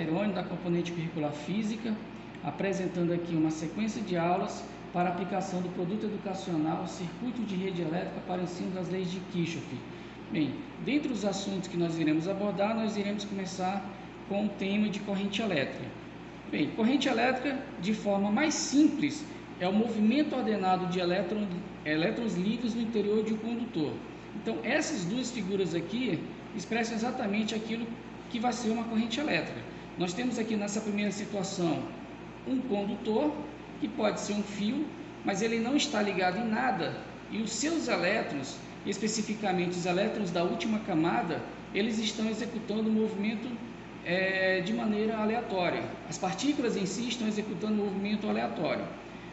Tairone, da componente curricular física, apresentando aqui uma sequência de aulas para aplicação do produto educacional circuito de rede elétrica para o ensino das leis de Kirchhoff. Bem, dentre os assuntos que nós iremos abordar, nós iremos começar com o tema de corrente elétrica. Bem, corrente elétrica, de forma mais simples, é o movimento ordenado de elétrons livres no interior de um condutor. Então, essas duas figuras aqui expressam exatamente aquilo que vai ser uma corrente elétrica. Nós temos aqui nessa primeira situação um condutor, que pode ser um fio, mas ele não está ligado em nada, e os seus elétrons, especificamente os elétrons da última camada, eles estão executando o movimento de maneira aleatória. As partículas em si estão executando o movimento aleatório.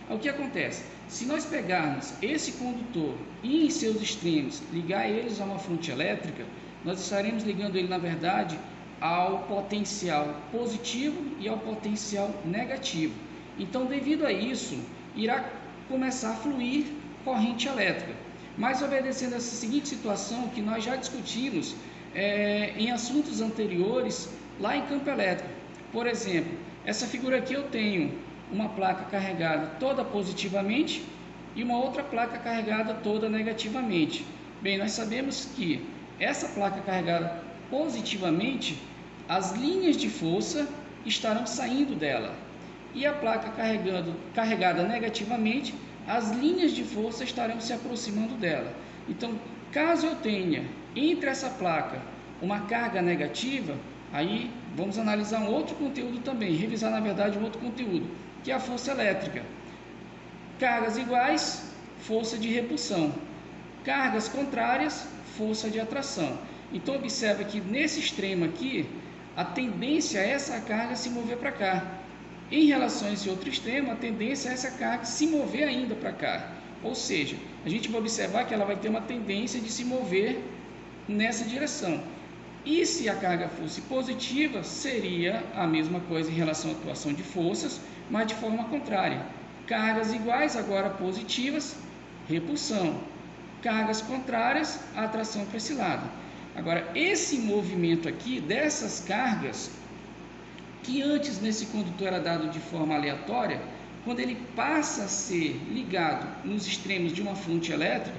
O que acontece? Se nós pegarmos esse condutor e em seus extremos ligar eles a uma fonte elétrica, nós estaremos ligando ele, na verdade, ao potencial positivo e ao potencial negativo. Então, devido a isso, irá começar a fluir corrente elétrica. Mas obedecendo a essa seguinte situação que nós já discutimos em assuntos anteriores lá em campo elétrico. Por exemplo, essa figura aqui eu tenho uma placa carregada toda positivamente e uma outra placa carregada toda negativamente. Bem, nós sabemos que essa placa carregada positivamente, as linhas de força estarão saindo dela, e a placa carregada negativamente, as linhas de força estarão se aproximando dela. Então, caso eu tenha entre essa placa uma carga negativa, aí vamos analisar um outro conteúdo também, revisar na verdade um outro conteúdo, que é a força elétrica. Cargas iguais, força de repulsão. Cargas contrárias, força de atração. Então observe que nesse extremo aqui, a tendência é essa carga se mover para cá. Em relação a esse outro extremo, a tendência é essa carga se mover ainda para cá. Ou seja, a gente vai observar que ela vai ter uma tendência de se mover nessa direção. E se a carga fosse positiva, seria a mesma coisa em relação à atuação de forças, mas de forma contrária. Cargas iguais, agora positivas, repulsão. Cargas contrárias, atração para esse lado. Agora, esse movimento aqui dessas cargas, que antes nesse condutor era dado de forma aleatória, quando ele passa a ser ligado nos extremos de uma fonte elétrica,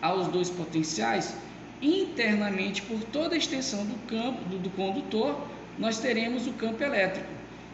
aos dois potenciais, internamente por toda a extensão do campo do condutor, nós teremos o campo elétrico.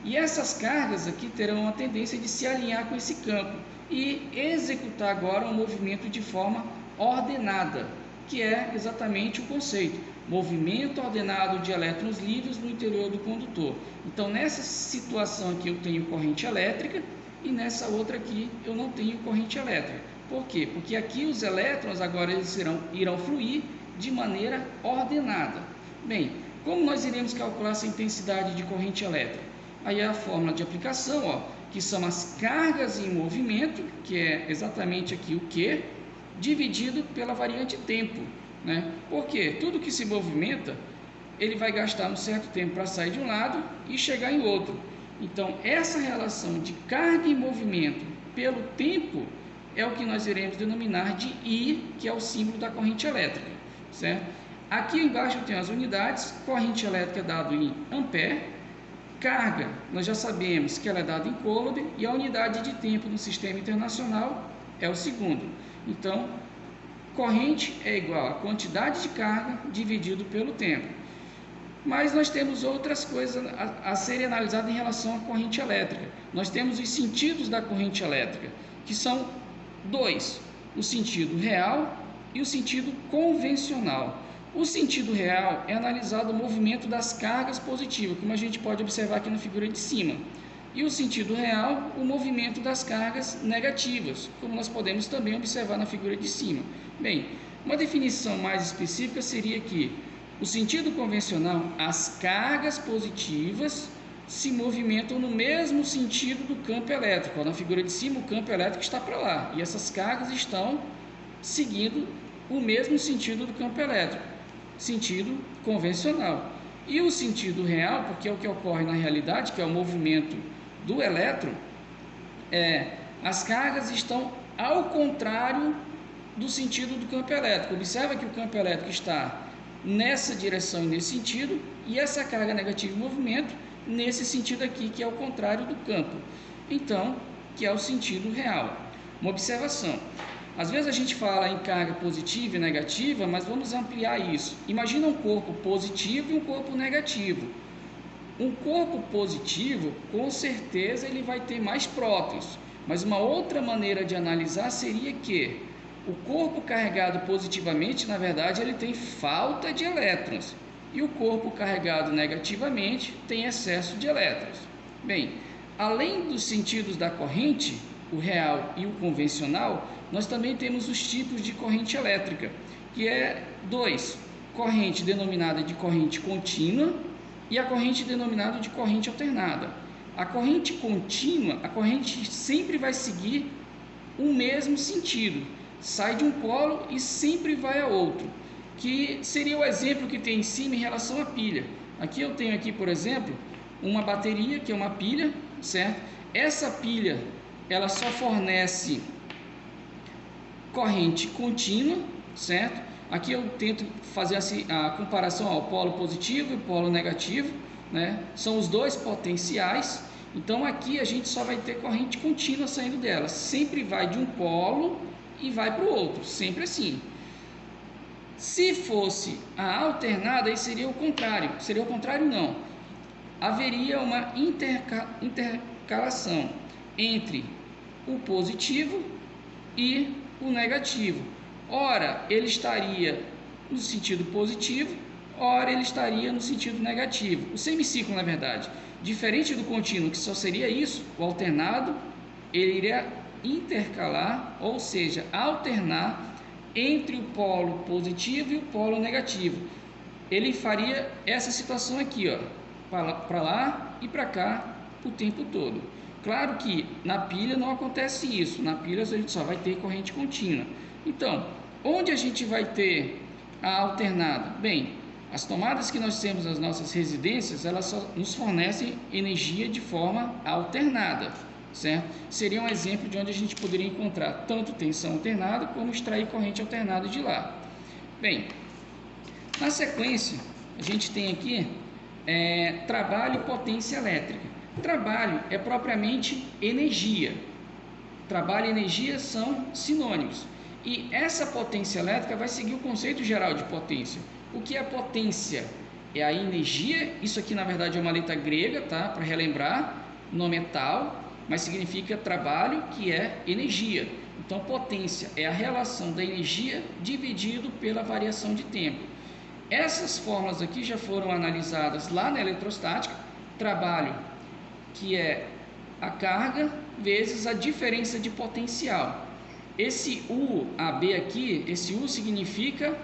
E essas cargas aqui terão a tendência de se alinhar com esse campo e executar agora um movimento de forma ordenada, que é exatamente o conceito, movimento ordenado de elétrons livres no interior do condutor. Então, nessa situação aqui eu tenho corrente elétrica e nessa outra aqui eu não tenho corrente elétrica. Por quê? Porque aqui os elétrons agora eles irão fluir de maneira ordenada. Bem, como nós iremos calcular essa intensidade de corrente elétrica? Aí é a fórmula de aplicação, que são as cargas em movimento, que é exatamente aqui o Q, dividido pela variante tempo, né? Porque tudo que se movimenta, ele vai gastar um certo tempo para sair de um lado e chegar em outro. Então, essa relação de carga em movimento pelo tempo é o que nós iremos denominar de I, que é o símbolo da corrente elétrica, certo? Aqui embaixo eu tenho as unidades. Corrente elétrica é dado em ampere. Carga, nós já sabemos que ela é dada em coulomb, e a unidade de tempo no sistema internacional é o segundo. Então, corrente é igual a quantidade de carga dividido pelo tempo. Mas nós temos outras coisas a serem analisadas em relação à corrente elétrica. Nós temos os sentidos da corrente elétrica, que são dois: o sentido real e o sentido convencional. O sentido real é analisado o movimento das cargas positivas, como a gente pode observar aqui na figura de cima. E o sentido real, o movimento das cargas negativas, como nós podemos também observar na figura de cima. Bem, uma definição mais específica seria que o sentido convencional, as cargas positivas se movimentam no mesmo sentido do campo elétrico. Na figura de cima, o campo elétrico está para lá, e essas cargas estão seguindo o mesmo sentido do campo elétrico, sentido convencional. E o sentido real, porque é o que ocorre na realidade, que é o movimento do elétron, as cargas estão ao contrário do sentido do campo elétrico. Observa que o campo elétrico está nessa direção e nesse sentido, e essa carga negativa em movimento nesse sentido aqui, que é o contrário do campo. Então, que é o sentido real. Uma observação. Às vezes a gente fala em carga positiva e negativa, mas vamos ampliar isso. Imagina um corpo positivo e um corpo negativo. Um corpo positivo, com certeza, ele vai ter mais prótons. Mas uma outra maneira de analisar seria que o corpo carregado positivamente, na verdade, ele tem falta de elétrons. E o corpo carregado negativamente tem excesso de elétrons. Bem, além dos sentidos da corrente, o real e o convencional, nós também temos os tipos de corrente elétrica, que é dois: corrente denominada de corrente contínua e a corrente denominada de corrente alternada. A corrente contínua, a corrente sempre vai seguir o mesmo sentido, sai de um polo e sempre vai a outro, que seria o exemplo que tem em cima em relação à pilha. Aqui eu tenho aqui, por exemplo, uma bateria, que é uma pilha, certo? Essa pilha, ela só fornece corrente contínua, certo? Aqui eu tento fazer a comparação ao polo positivo e polo negativo, né? São os dois potenciais. Então aqui a gente só vai ter corrente contínua saindo dela, sempre vai de um polo e vai para o outro, sempre assim. Se fosse a alternada, aí seria o contrário. Seria o contrário, não. Haveria uma intercalação entre o positivo e o negativo. Ora, ele estaria no sentido positivo, ora ele estaria no sentido negativo. O semiciclo, na verdade, diferente do contínuo, que só seria isso, o alternado, ele iria intercalar, ou seja, alternar entre o polo positivo e o polo negativo. Ele faria essa situação aqui, ó, para lá e para cá o tempo todo. Claro que na pilha não acontece isso, na pilha a gente só vai ter corrente contínua. Então, onde a gente vai ter a alternada? Bem, as tomadas que nós temos nas nossas residências, elas só nos fornecem energia de forma alternada, certo? Seria um exemplo de onde a gente poderia encontrar tanto tensão alternada como extrair corrente alternada de lá. Bem, na sequência, a gente tem aqui trabalho e potência elétrica. Trabalho é propriamente energia. Trabalho e energia são sinônimos. E essa potência elétrica vai seguir o conceito geral de potência. O que é potência? É a energia. Isso aqui na verdade é uma letra grega, tá? Para relembrar, o nome é tal, mas significa trabalho, que é energia. Então potência é a relação da energia dividido pela variação de tempo. Essas fórmulas aqui já foram analisadas lá na eletrostática. Trabalho, que é a carga vezes a diferença de potencial. Esse UAB aqui, esse U significa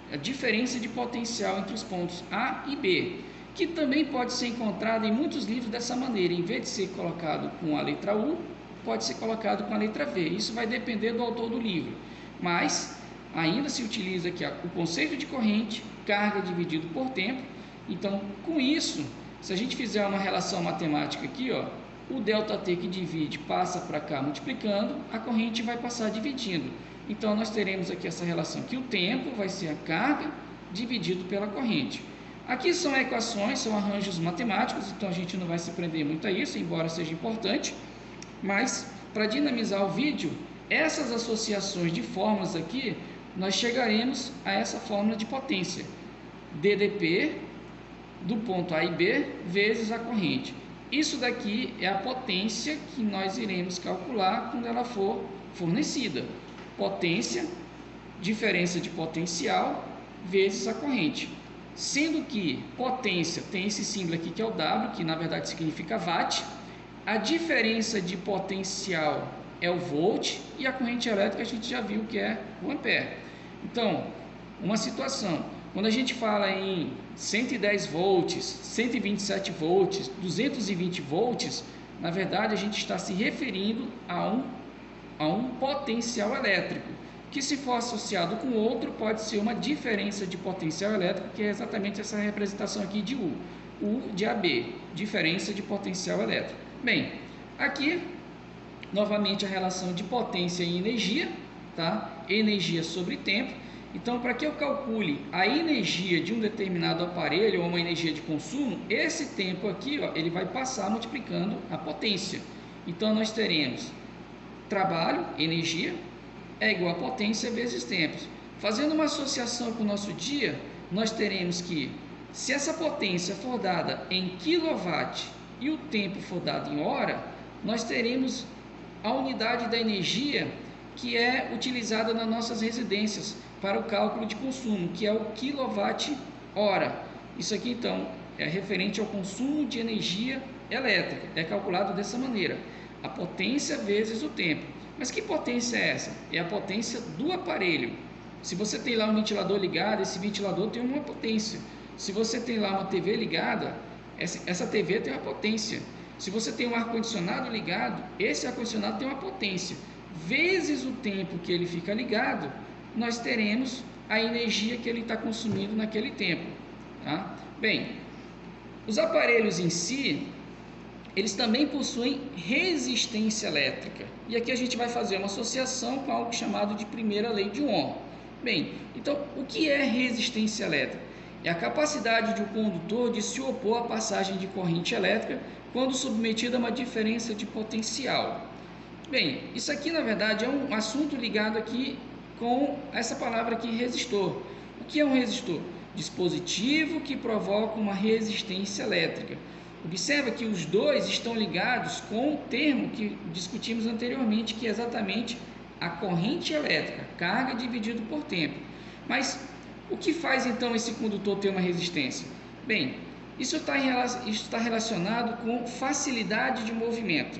a diferença de potencial entre os pontos A e B, que também pode ser encontrado em muitos livros dessa maneira. Em vez de ser colocado com a letra U, pode ser colocado com a letra V. Isso vai depender do autor do livro, mas ainda se utiliza aqui o conceito de corrente, carga dividido por tempo. Então, com isso, se a gente fizer uma relação matemática aqui, ó, o ΔT que divide passa para cá multiplicando, a corrente vai passar dividindo. Então, nós teremos aqui essa relação que o tempo vai ser a carga dividido pela corrente. Aqui são equações, são arranjos matemáticos, então a gente não vai se prender muito a isso, embora seja importante. Mas, para dinamizar o vídeo, essas associações de fórmulas aqui, nós chegaremos a essa fórmula de potência. DDP do ponto A e B vezes a corrente. Isso daqui é a potência que nós iremos calcular quando ela for fornecida. Potência, diferença de potencial, vezes a corrente. Sendo que potência tem esse símbolo aqui que é o W, que na verdade significa watt. A diferença de potencial é o volt e a corrente elétrica a gente já viu que é o ampere. Então, uma situação, quando a gente fala em 110 volts, 127 volts, 220 volts, na verdade a gente está se referindo a um potencial elétrico, que se for associado com outro pode ser uma diferença de potencial elétrico, que é exatamente essa representação aqui de U de AB, diferença de potencial elétrico. Bem, aqui novamente a relação de potência e energia, tá? Energia sobre tempo. Então, para que eu calcule a energia de um determinado aparelho ou uma energia de consumo, esse tempo aqui, ó, ele vai passar multiplicando a potência. Então, nós teremos trabalho, energia, é igual a potência vezes tempos. Fazendo uma associação com o nosso dia, nós teremos que, se essa potência for dada em kW e o tempo for dado em hora, nós teremos a unidade da energia que é utilizada nas nossas residências para o cálculo de consumo, que é o kWh. Isso aqui, então, é referente ao consumo de energia elétrica. É calculado dessa maneira, a potência vezes o tempo. Mas que potência é essa? É a potência do aparelho. Se você tem lá um ventilador ligado, esse ventilador tem uma potência. Se você tem lá uma TV ligada, essa TV tem uma potência. Se você tem um ar-condicionado ligado, esse ar-condicionado tem uma potência. Vezes o tempo que ele fica ligado, nós teremos a energia que ele está consumindo naquele tempo. Tá? Bem, os aparelhos em si, eles também possuem resistência elétrica. E aqui a gente vai fazer uma associação com algo chamado de primeira lei de Ohm. Bem, então o que é resistência elétrica? É a capacidade de um condutor de se opor à passagem de corrente elétrica quando submetido a uma diferença de potencial. Bem, isso aqui na verdade é um assunto ligado aqui com essa palavra aqui, resistor. O que é um resistor? Dispositivo que provoca uma resistência elétrica. Observa que os dois estão ligados com o termo que discutimos anteriormente, que é exatamente a corrente elétrica, carga dividido por tempo. Mas o que faz então esse condutor ter uma resistência? Bem, isso está relacionado com facilidade de movimento.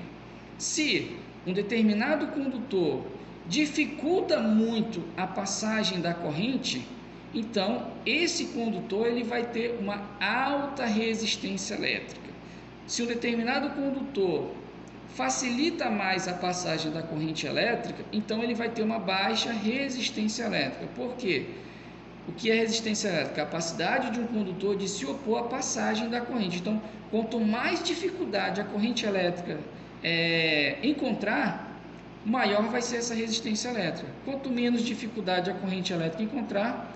Se um determinado condutor dificulta muito a passagem da corrente, então esse condutor ele vai ter uma alta resistência elétrica. Se um determinado condutor facilita mais a passagem da corrente elétrica, então ele vai ter uma baixa resistência elétrica. Por quê? O que é resistência elétrica? A capacidade de um condutor de se opor à passagem da corrente. Então, quanto mais dificuldade a corrente elétrica encontrar, maior vai ser essa resistência elétrica. Quanto menos dificuldade a corrente elétrica encontrar,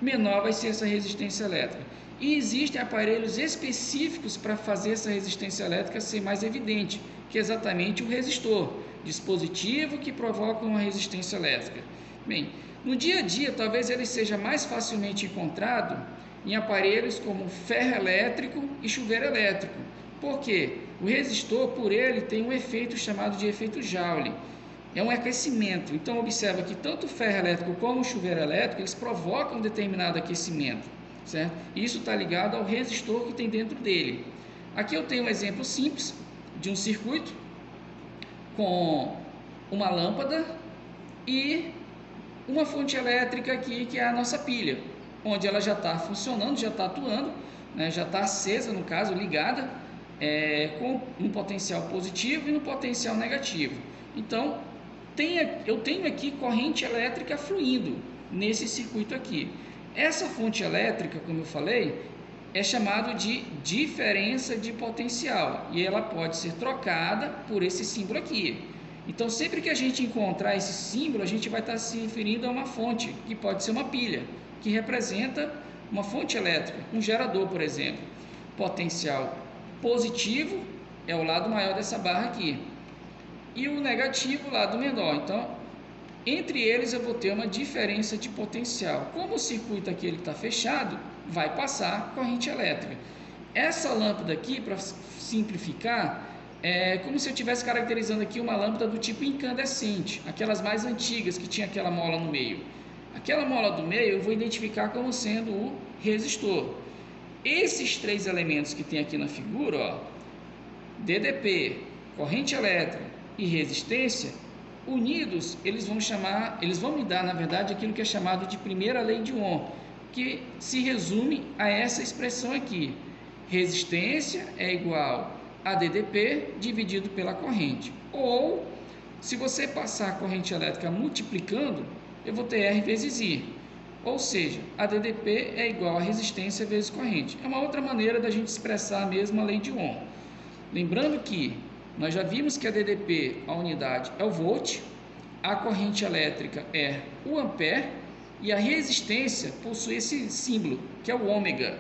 menor vai ser essa resistência elétrica. E existem aparelhos específicos para fazer essa resistência elétrica ser mais evidente, que é exatamente o resistor, dispositivo que provoca uma resistência elétrica. Bem, no dia a dia, talvez ele seja mais facilmente encontrado em aparelhos como ferro elétrico e chuveiro elétrico. Por quê? O resistor, por ele, tem um efeito chamado de efeito Joule. É um aquecimento. Então, observa que tanto o ferro elétrico como o chuveiro elétrico, eles provocam um determinado aquecimento, certo? Isso está ligado ao resistor que tem dentro dele. Aqui eu tenho um exemplo simples de um circuito com uma lâmpada e uma fonte elétrica aqui, que é a nossa pilha, onde ela já está funcionando, já está atuando, né, já está acesa, no caso, ligada, com um potencial positivo e um potencial negativo. Então, eu tenho aqui corrente elétrica fluindo nesse circuito aqui. Essa fonte elétrica, como eu falei, é chamado de diferença de potencial e ela pode ser trocada por esse símbolo aqui. Então, sempre que a gente encontrar esse símbolo, a gente vai estar se referindo a uma fonte, que pode ser uma pilha, que representa uma fonte elétrica, um gerador, por exemplo. Potencial positivo é o lado maior dessa barra aqui, e o negativo, o lado menor. Então, entre eles eu vou ter uma diferença de potencial. Como o circuito aqui está fechado, vai passar corrente elétrica. Essa lâmpada aqui, para simplificar, é como se eu estivesse caracterizando aqui uma lâmpada do tipo incandescente, aquelas mais antigas que tinha aquela mola no meio. Aquela mola do meio eu vou identificar como sendo o resistor. Esses três elementos que tem aqui na figura, ó, DDP, corrente elétrica e resistência, unidos, eles vão me dar, na verdade, aquilo que é chamado de primeira lei de Ohm, que se resume a essa expressão aqui: resistência é igual a DDP dividido pela corrente. Ou, se você passar a corrente elétrica multiplicando, eu vou ter R vezes I. Ou seja, a DDP é igual a resistência vezes corrente. É uma outra maneira da gente expressar a mesma lei de Ohm. Lembrando que nós já vimos que a DDP, a unidade, é o volt, a corrente elétrica é o ampere E a resistência possui esse símbolo, que é o ômega,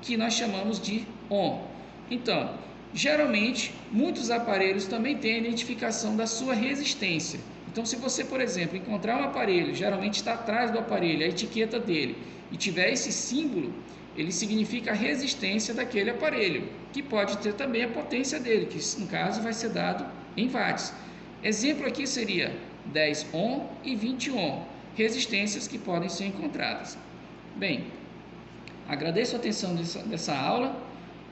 que nós chamamos de Ohm. Então, geralmente, muitos aparelhos também têm a identificação da sua resistência. Então, se você, por exemplo, encontrar um aparelho, geralmente está atrás do aparelho, a etiqueta dele, e tiver esse símbolo, ele significa a resistência daquele aparelho, que pode ter também a potência dele, que no caso vai ser dado em watts. Exemplo aqui seria 10 ohm e 20 ohm, resistências que podem ser encontradas. Bem, agradeço a atenção dessa aula.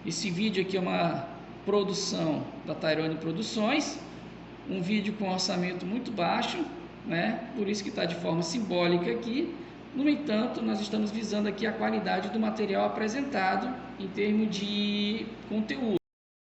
Esse vídeo aqui é uma produção da Tyrone Produções, um vídeo com orçamento muito baixo, né? Por isso que está de forma simbólica aqui. No entanto, nós estamos visando aqui a qualidade do material apresentado em termos de conteúdo.